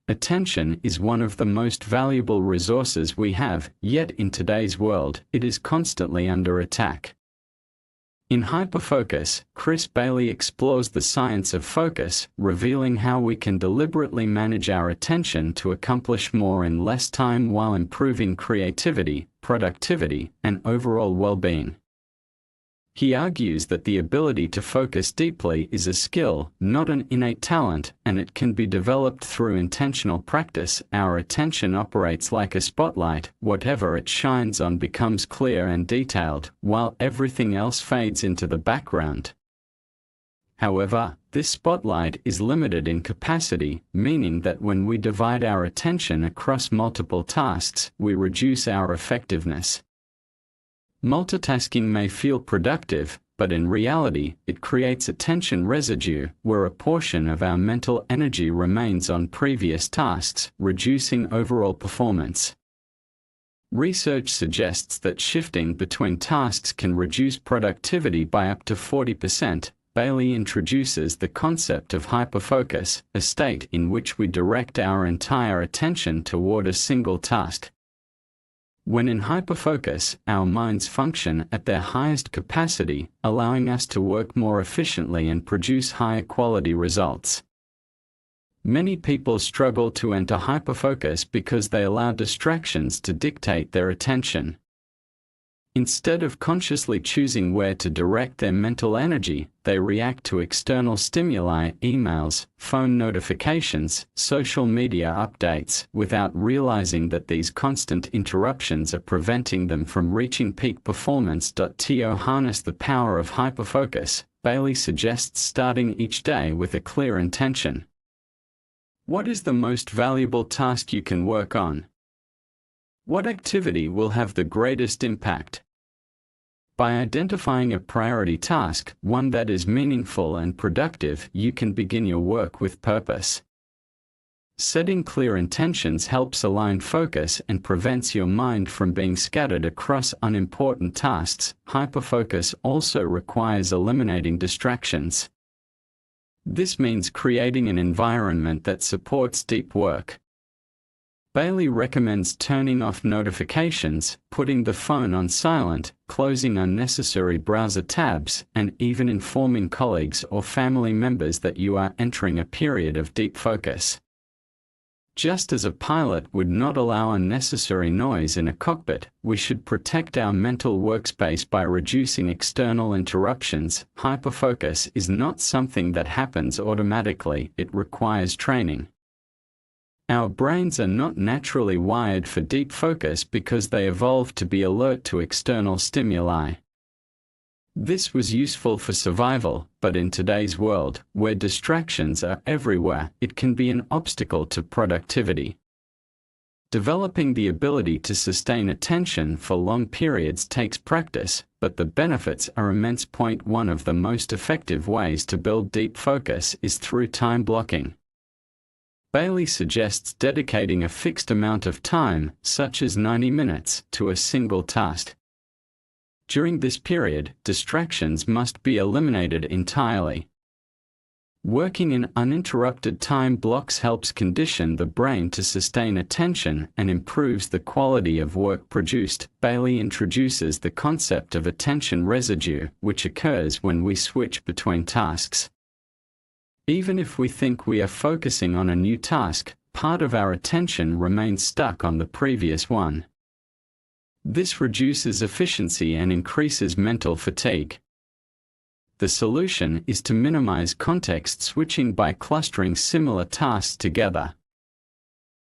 Attention is one of the most valuable resources we have, yet in today's world, it is constantly under attack. In Hyperfocus, Chris Bailey explores the science of focus, revealing how we can deliberately manage our attention to accomplish more in less time while improving creativity, productivity, and overall well-being. He argues that the ability to focus deeply is a skill, not an innate talent, and it can be developed through intentional practice. Our attention operates like a spotlight; whatever it shines on becomes clear and detailed, while everything else fades into the background. However, this spotlight is limited in capacity, meaning that when we divide our attention across multiple tasks, we reduce our effectiveness. Multitasking may feel productive, but in reality, it creates attention residue, where a portion of our mental energy remains on previous tasks, reducing overall performance. Research suggests that shifting between tasks can reduce productivity by up to 40%. Bailey introduces the concept of hyperfocus, a state in which we direct our entire attention toward a single task. When in hyperfocus, our minds function at their highest capacity, allowing us to work more efficiently and produce higher quality results. Many people struggle to enter hyperfocus because they allow distractions to dictate their attention. Instead of consciously choosing where to direct their mental energy, they react to external stimuli, emails, phone notifications, social media updates, without realizing that these constant interruptions are preventing them from reaching peak performance. To harness the power of hyperfocus, Bailey suggests starting each day with a clear intention. What is the most valuable task you can work on? What activity will have the greatest impact? By identifying a priority task, one that is meaningful and productive, you can begin your work with purpose. Setting clear intentions helps align focus and prevents your mind from being scattered across unimportant tasks. Hyperfocus also requires eliminating distractions. This means creating an environment that supports deep work. Bailey recommends turning off notifications, putting the phone on silent, closing unnecessary browser tabs, and even informing colleagues or family members that you are entering a period of deep focus. Just as a pilot would not allow unnecessary noise in a cockpit, we should protect our mental workspace by reducing external interruptions. Hyperfocus is not something that happens automatically; it requires training. Our brains are not naturally wired for deep focus because they evolved to be alert to external stimuli. This was useful for survival, but in today's world, where distractions are everywhere, it can be an obstacle to productivity. Developing the ability to sustain attention for long periods takes practice, but the benefits are immense. One of the most effective ways to build deep focus is through time blocking. Bailey suggests dedicating a fixed amount of time, such as 90 minutes, to a single task. During this period, distractions must be eliminated entirely. Working in uninterrupted time blocks helps condition the brain to sustain attention and improves the quality of work produced. Bailey introduces the concept of attention residue, which occurs when we switch between tasks. Even if we think we are focusing on a new task, part of our attention remains stuck on the previous one. This reduces efficiency and increases mental fatigue. The solution is to minimize context switching by clustering similar tasks together.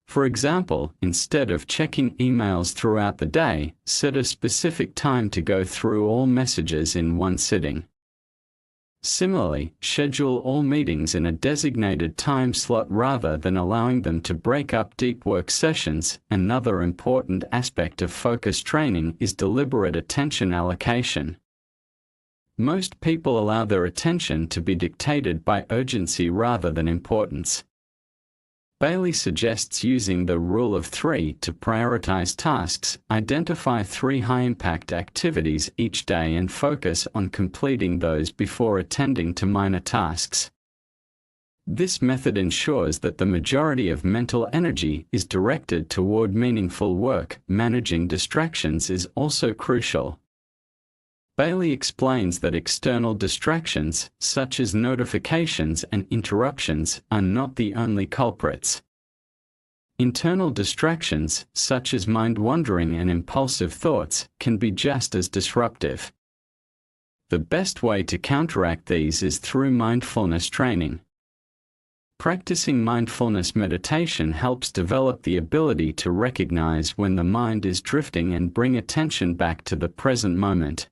For example, instead of checking emails throughout the day, set a specific time to go through all messages in one sitting. Similarly, schedule all meetings in a designated time slot rather than allowing them to break up deep work sessions. Another important aspect of focus training is deliberate attention allocation. Most people allow their attention to be dictated by urgency rather than importance. Bailey suggests using the rule of 3 to prioritize tasks. Identify 3 high-impact activities each day and focus on completing those before attending to minor tasks. This method ensures that the majority of mental energy is directed toward meaningful work. Managing distractions is also crucial. Bailey explains that external distractions, such as notifications and interruptions, are not the only culprits. Internal distractions, such as mind-wandering and impulsive thoughts, can be just as disruptive. The best way to counteract these is through mindfulness training. Practicing mindfulness meditation helps develop the ability to recognize when the mind is drifting and bring attention back to the present moment.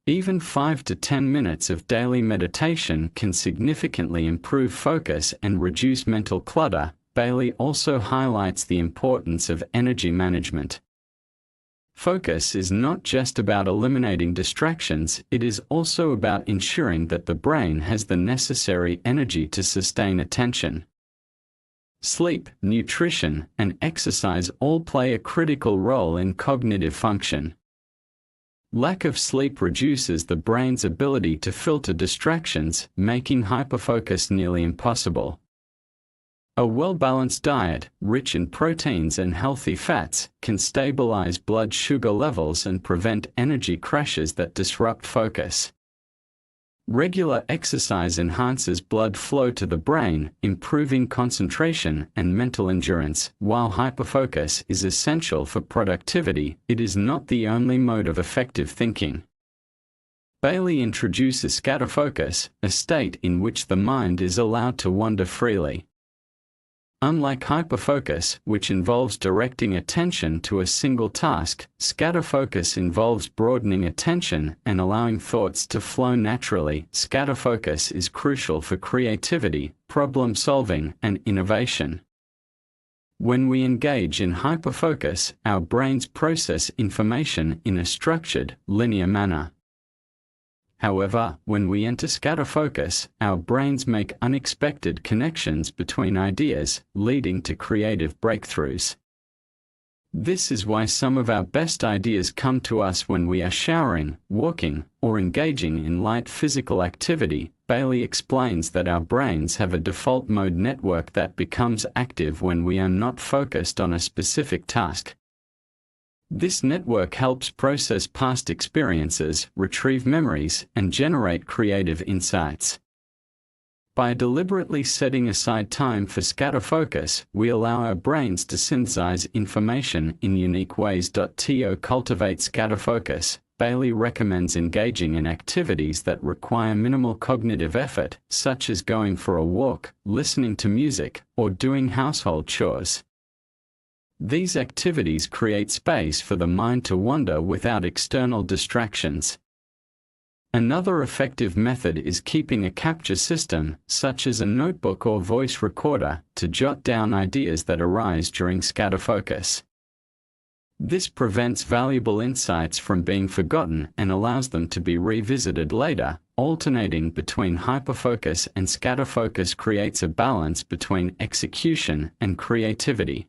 Even 5 to 10 minutes of daily meditation can significantly improve focus and reduce mental clutter. Bailey also highlights the importance of energy management. Focus is not just about eliminating distractions, it is also about ensuring that the brain has the necessary energy to sustain attention. Sleep, nutrition, and exercise all play a critical role in cognitive function. Lack of sleep reduces the brain's ability to filter distractions, making hyperfocus nearly impossible. A well-balanced diet, rich in proteins and healthy fats, can stabilize blood sugar levels and prevent energy crashes that disrupt focus. Regular exercise enhances blood flow to the brain, improving concentration and mental endurance. While hyperfocus is essential for productivity, it is not the only mode of effective thinking. Bailey introduces scatterfocus, a state in which the mind is allowed to wander freely. Unlike hyperfocus, which involves directing attention to a single task, scatterfocus involves broadening attention and allowing thoughts to flow naturally. Scatterfocus is crucial for creativity, problem-solving, and innovation. When we engage in hyperfocus, our brains process information in a structured, linear manner. However, when we enter scatterfocus, our brains make unexpected connections between ideas, leading to creative breakthroughs. This is why some of our best ideas come to us when we are showering, walking, or engaging in light physical activity. Bailey explains that our brains have a default mode network that becomes active when we are not focused on a specific task. This network helps process past experiences, retrieve memories, and generate creative insights. By deliberately setting aside time for scatterfocus, we allow our brains to synthesize information in unique ways. To cultivate scatterfocus, Bailey recommends engaging in activities that require minimal cognitive effort, such as going for a walk, listening to music, or doing household chores. These activities create space for the mind to wander without external distractions. Another effective method is keeping a capture system, such as a notebook or voice recorder, to jot down ideas that arise during scatterfocus. This prevents valuable insights from being forgotten and allows them to be revisited later. Alternating between hyperfocus and scatterfocus creates a balance between execution and creativity.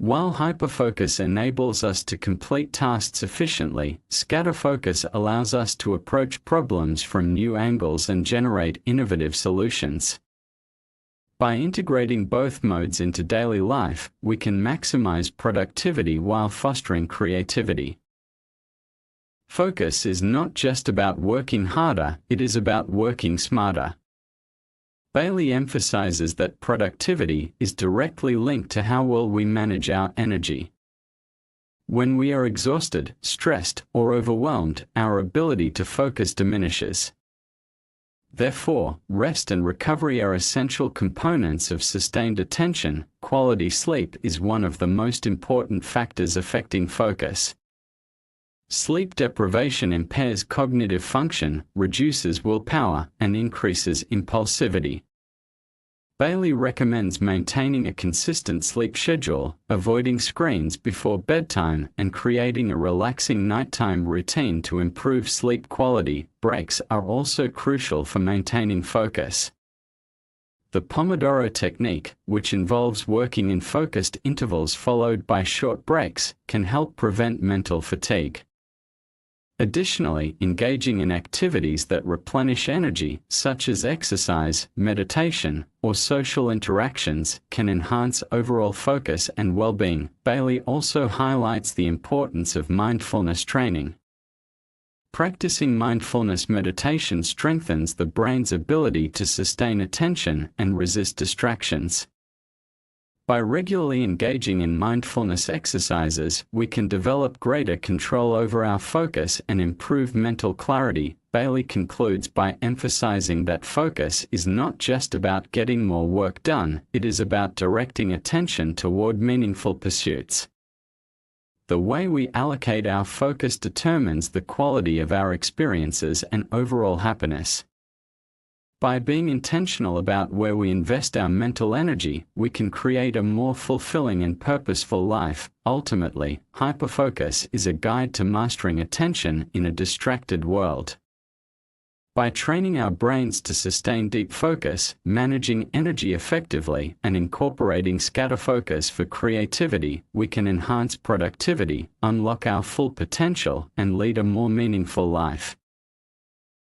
While hyperfocus enables us to complete tasks efficiently, scatterfocus allows us to approach problems from new angles and generate innovative solutions. By integrating both modes into daily life, we can maximize productivity while fostering creativity. Focus is not just about working harder, it is about working smarter. Bailey emphasizes that productivity is directly linked to how well we manage our energy. When we are exhausted, stressed, or overwhelmed, our ability to focus diminishes. Therefore, rest and recovery are essential components of sustained attention. Quality sleep is one of the most important factors affecting focus. Sleep deprivation impairs cognitive function, reduces willpower, and increases impulsivity. Bailey recommends maintaining a consistent sleep schedule, avoiding screens before bedtime, and creating a relaxing nighttime routine to improve sleep quality. Breaks are also crucial for maintaining focus. The Pomodoro technique, which involves working in focused intervals followed by short breaks, can help prevent mental fatigue. Additionally, engaging in activities that replenish energy, such as exercise, meditation, or social interactions, can enhance overall focus and well-being. Bailey also highlights the importance of mindfulness training. Practicing mindfulness meditation strengthens the brain's ability to sustain attention and resist distractions. By regularly engaging in mindfulness exercises, we can develop greater control over our focus and improve mental clarity. Bailey concludes by emphasizing that focus is not just about getting more work done, it is about directing attention toward meaningful pursuits. The way we allocate our focus determines the quality of our experiences and overall happiness. By being intentional about where we invest our mental energy, we can create a more fulfilling and purposeful life. Ultimately, hyperfocus is a guide to mastering attention in a distracted world. By training our brains to sustain deep focus, managing energy effectively, and incorporating scatter focus for creativity, we can enhance productivity, unlock our full potential, and lead a more meaningful life.